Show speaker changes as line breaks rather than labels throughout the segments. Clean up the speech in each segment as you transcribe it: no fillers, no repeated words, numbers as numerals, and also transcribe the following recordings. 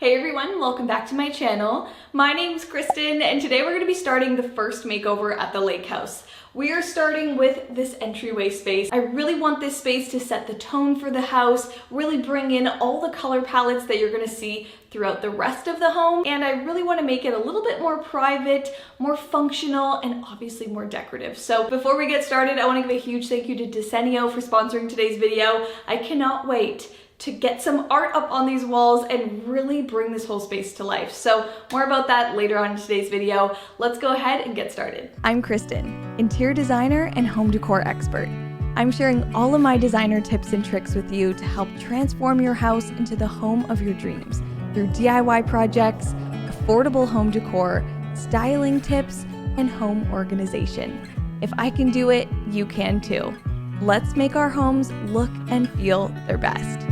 Hey everyone, welcome back to my channel. My name's Kristen and today we're going to be starting the first makeover at the lake house. We are starting with this entryway space. I really want this space to set the tone for the house, really bring in all the color palettes that you're going to see throughout the rest of the home, and I really want to make it a little bit more private, more functional, and obviously more decorative. So before we get started, I want to give a huge thank you to Desenio for sponsoring today's video. I cannot wait to get some art up on these walls and really bring this whole space to life. So more about that later on in today's video. Let's go ahead and get started. I'm Kristen, interior designer and home decor expert. I'm sharing all of my designer tips and tricks with you to help transform your house into the home of your dreams through DIY projects, affordable home decor, styling tips, and home organization. If I can do it, you can too. Let's make our homes look and feel their best.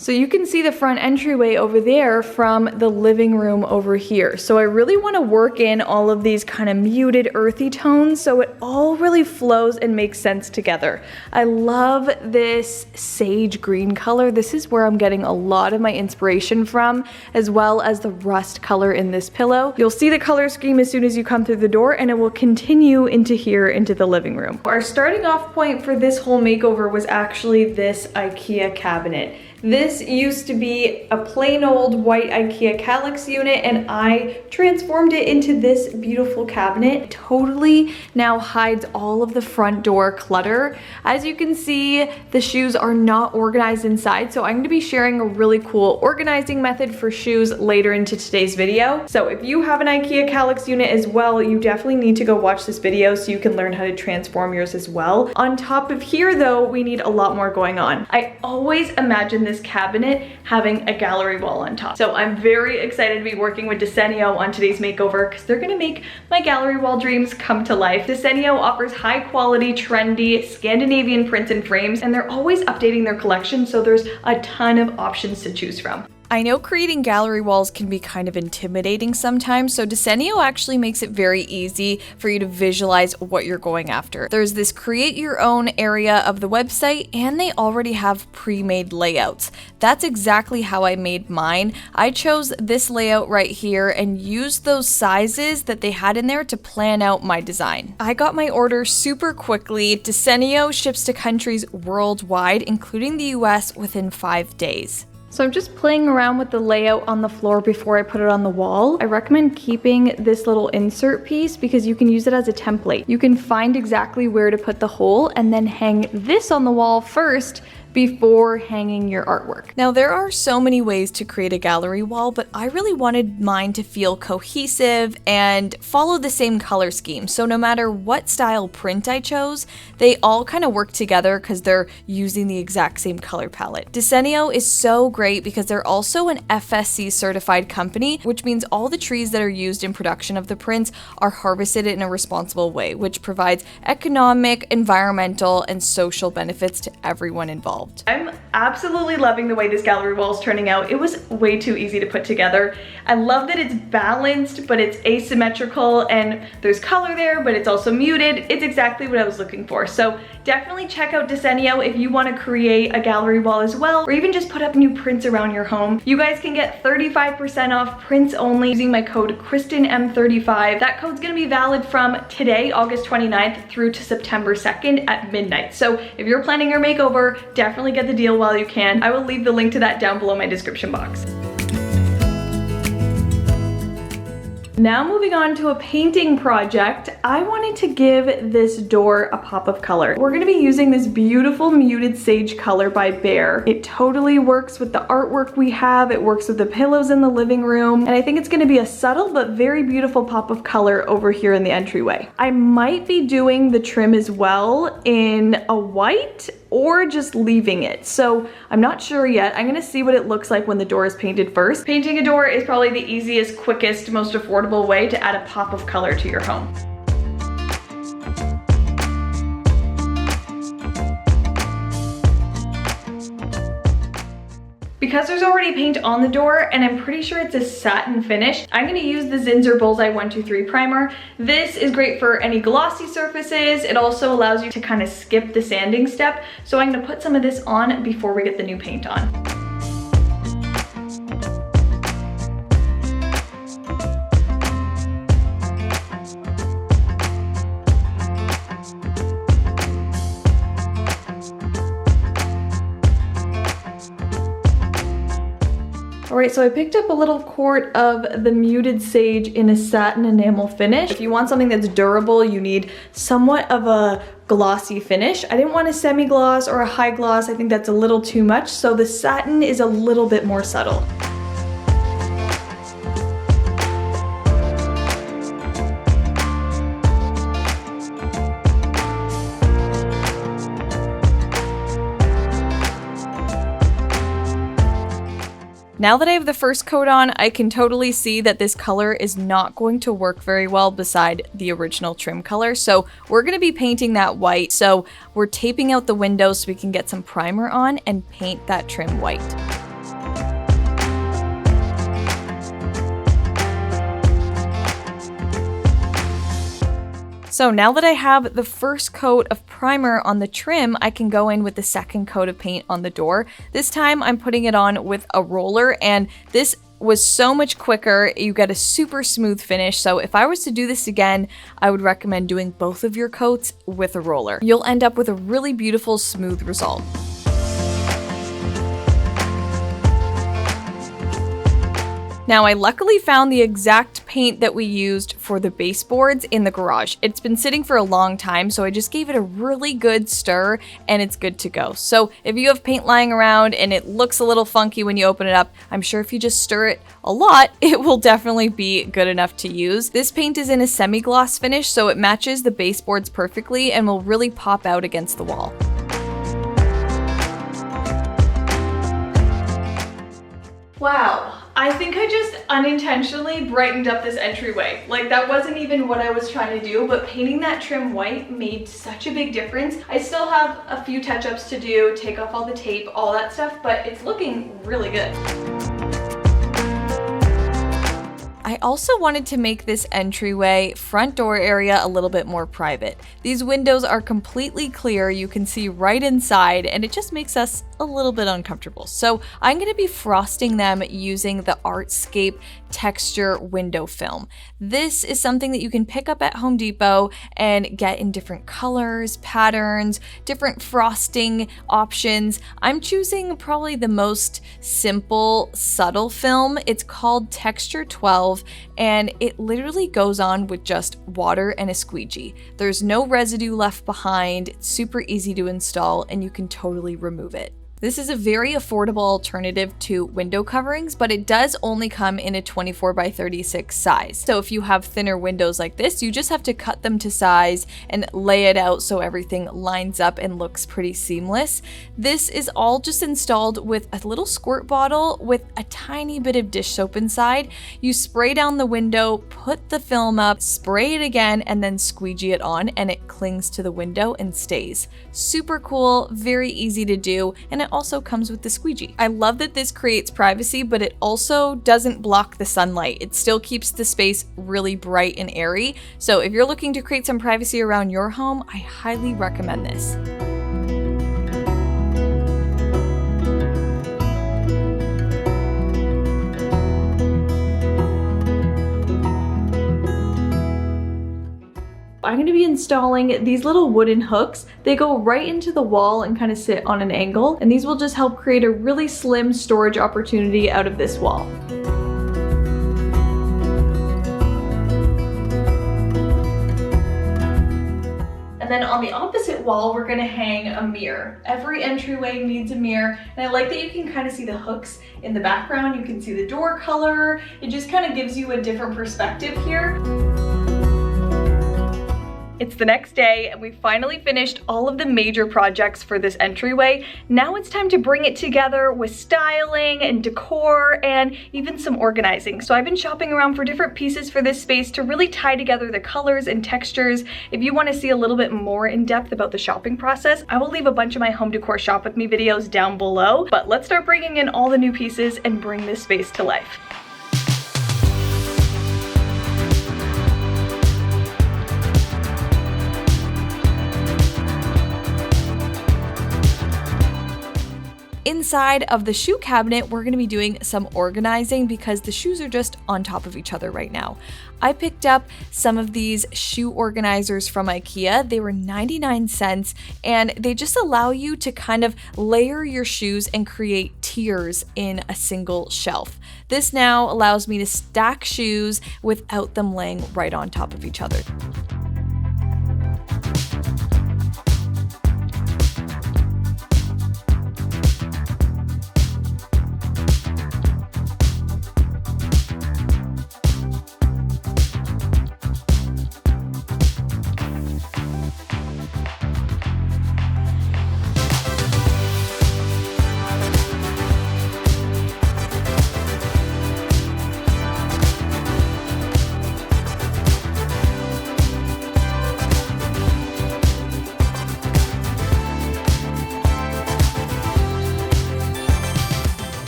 So you can see the front entryway over there from the living room over here. So I really want to work in all of these kind of muted earthy tones so it all really flows and makes sense together. I love this sage green color. This is where I'm getting a lot of my inspiration from, as well as the rust color in this pillow. You'll see the color scheme as soon as you come through the door, and it will continue into here into the living room. Our starting off point for this whole makeover was actually this IKEA cabinet. This used to be a plain old white IKEA Kallax unit, and I transformed it into this beautiful cabinet. It totally now hides all of the front door clutter. As you can see, the shoes are not organized inside, so I'm going to be sharing a really cool organizing method for shoes later into today's video. So if you have an IKEA Kallax unit as well, you definitely need to go watch this video so you can learn how to transform yours as well. On top of here though, we need a lot more going on. I always imagine this cabinet having a gallery wall on top. So I'm very excited to be working with Desenio on today's makeover because they're gonna make my gallery wall dreams come to life. Desenio offers high quality, trendy Scandinavian prints and frames, and they're always updating their collection, so there's a ton of options to choose from. I know creating gallery walls can be kind of intimidating sometimes, so Desenio actually makes it very easy for you to visualize what you're going after. There's this create your own area of the website, and they already have pre-made layouts. That's exactly how I made mine. I chose this layout right here and used those sizes that they had in there to plan out my design. I got my order super quickly. Desenio ships to countries worldwide, including the US, within 5 days. So I'm just playing around with the layout on the floor before I put it on the wall. I recommend keeping this little insert piece because you can use it as a template. You can find exactly where to put the hole and then hang this on the wall first before hanging your artwork. Now there are so many ways to create a gallery wall, but I really wanted mine to feel cohesive and follow the same color scheme. So no matter what style print I chose, they all kind of work together because they're using the exact same color palette. Desenio is so great because they're also an FSC certified company, which means all the trees that are used in production of the prints are harvested in a responsible way, which provides economic, environmental, and social benefits to everyone involved. I'm absolutely loving the way this gallery wall is turning out. It was way too easy to put together. I love that it's balanced, but it's asymmetrical, and there's color there, but it's also muted. It's exactly what I was looking for. So definitely check out Desenio if you want to create a gallery wall as well, or even just put up new prints around your home. You guys can get 35% off prints only using my code KristenM35. That code's gonna be valid from today, August 29th, through to September 2nd at midnight. So if you're planning your makeover, definitely get the deal while you can. I will leave the link to that down below my description box. Now moving on to a painting project, I wanted to give this door a pop of color. We're gonna be using this beautiful muted sage color by Behr. It totally works with the artwork we have, it works with the pillows in the living room, and I think it's gonna be a subtle but very beautiful pop of color over here in the entryway. I might be doing the trim as well in a white or just leaving it. So I'm not sure yet. I'm gonna see what it looks like when the door is painted first. Painting a door is probably the easiest, quickest, most affordable way to add a pop of color to your home. Because there's already paint on the door and I'm pretty sure it's a satin finish, I'm gonna use the Zinsser Bullseye 123 primer. This is great for any glossy surfaces. It also allows you to kind of skip the sanding step. So I'm gonna put some of this on before we get the new paint on. Alright, so I picked up a little quart of the Muted Sage in a satin enamel finish. If you want something that's durable, you need somewhat of a glossy finish. I didn't want a semi-gloss or a high gloss. I think that's a little too much, so the satin is a little bit more subtle. Now that I have the first coat on, I can totally see that this color is not going to work very well beside the original trim color. So we're going to be painting that white. So we're taping out the windows so we can get some primer on and paint that trim white. So now that I have the first coat of primer on the trim, I can go in with the second coat of paint on the door. This time I'm putting it on with a roller, and this was so much quicker. You get a super smooth finish. So if I was to do this again, I would recommend doing both of your coats with a roller. You'll end up with a really beautiful, smooth result. Now, I luckily found the exact paint that we used for the baseboards in the garage. It's been sitting for a long time, so I just gave it a really good stir and it's good to go. So if you have paint lying around and it looks a little funky when you open it up, I'm sure if you just stir it a lot, it will definitely be good enough to use. This paint is in a semi-gloss finish, so it matches the baseboards perfectly and will really pop out against the wall. Wow. I think I just unintentionally brightened up this entryway. Like, that wasn't even what I was trying to do, but painting that trim white made such a big difference. I still have a few touch-ups to do, take off all the tape, all that stuff, but it's looking really good. I also wanted to make this entryway front door area a little bit more private. These windows are completely clear, you can see right inside, and it just makes us a little bit uncomfortable. So I'm going to be frosting them using the Artscape texture window film. This is something that you can pick up at Home Depot and get in different colors, patterns, different frosting options. I'm choosing probably the most simple, subtle film. It's called Texture 12, and it literally goes on with just water and a squeegee. There's no residue left behind, it's super easy to install, and you can totally remove it. This is a very affordable alternative to window coverings, but it does only come in a 24x36 size. So if you have thinner windows like this, you just have to cut them to size and lay it out so everything lines up and looks pretty seamless. This is all just installed with a little squirt bottle with a tiny bit of dish soap inside. You spray down the window, put the film up, spray it again, and then squeegee it on, and it clings to the window and stays. Super cool, very easy to do, and it also comes with the squeegee. I love that this creates privacy, but it also doesn't block the sunlight. It still keeps the space really bright and airy. So if you're looking to create some privacy around your home, I highly recommend this. I'm going to be installing these little wooden hooks. They go right into the wall and kind of sit on an angle, and these will just help create a really slim storage opportunity out of this wall. And then on the opposite wall, we're going to hang a mirror. Every entryway needs a mirror, and I like that you can kind of see the hooks in the background. You can see the door color. It just kind of gives you a different perspective here. It's the next day and we finally finished all of the major projects for this entryway. Now it's time to bring it together with styling and decor and even some organizing. So I've been shopping around for different pieces for this space to really tie together the colors and textures. If you want to see a little bit more in depth about the shopping process, I will leave a bunch of my home decor shop with me videos down below. But let's start bringing in all the new pieces and bring this space to life. Inside of the shoe cabinet, we're going to be doing some organizing because the shoes are just on top of each other right now. I picked up some of these shoe organizers from IKEA. They were 99 cents and they just allow you to kind of layer your shoes and create tiers in a single shelf. This now allows me to stack shoes without them laying right on top of each other.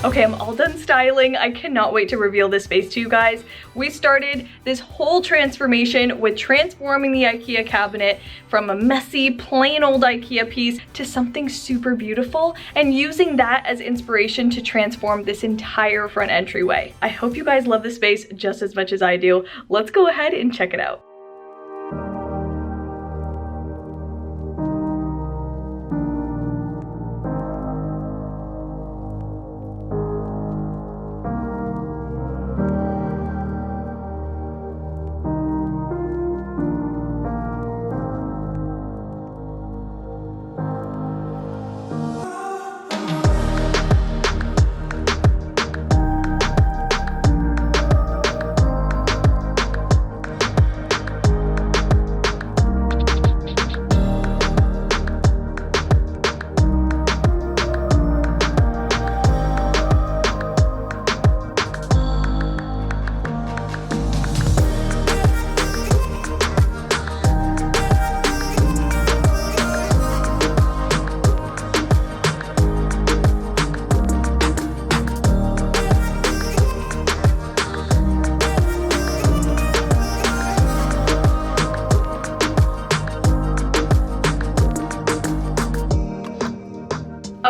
Okay, I'm all done styling. I cannot wait to reveal this space to you guys. We started this whole transformation with transforming the IKEA cabinet from a messy, plain old IKEA piece to something super beautiful and using that as inspiration to transform this entire front entryway. I hope you guys love this space just as much as I do. Let's go ahead and check it out.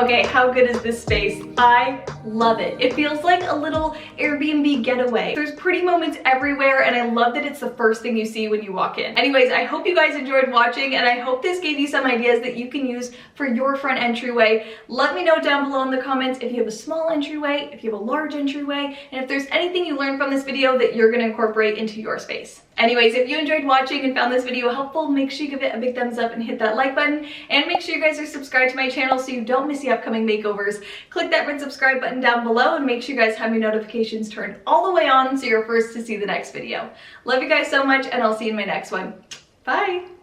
Okay, how good is this space? I love it. It feels like a little Airbnb getaway. There's pretty moments everywhere and I love that it's the first thing you see when you walk in. Anyways, I hope you guys enjoyed watching and I hope this gave you some ideas that you can use for your front entryway. Let me know down below in the comments if you have a small entryway, if you have a large entryway, and if there's anything you learned from this video that you're gonna incorporate into your space. Anyways, if you enjoyed watching and found this video helpful, make sure you give it a big thumbs up and hit that like button. And make sure you guys are subscribed to my channel so you don't miss the upcoming makeovers. Click that red subscribe button down below and make sure you guys have your notifications turned all the way on so you're first to see the next video. Love you guys so much and I'll see you in my next one. Bye!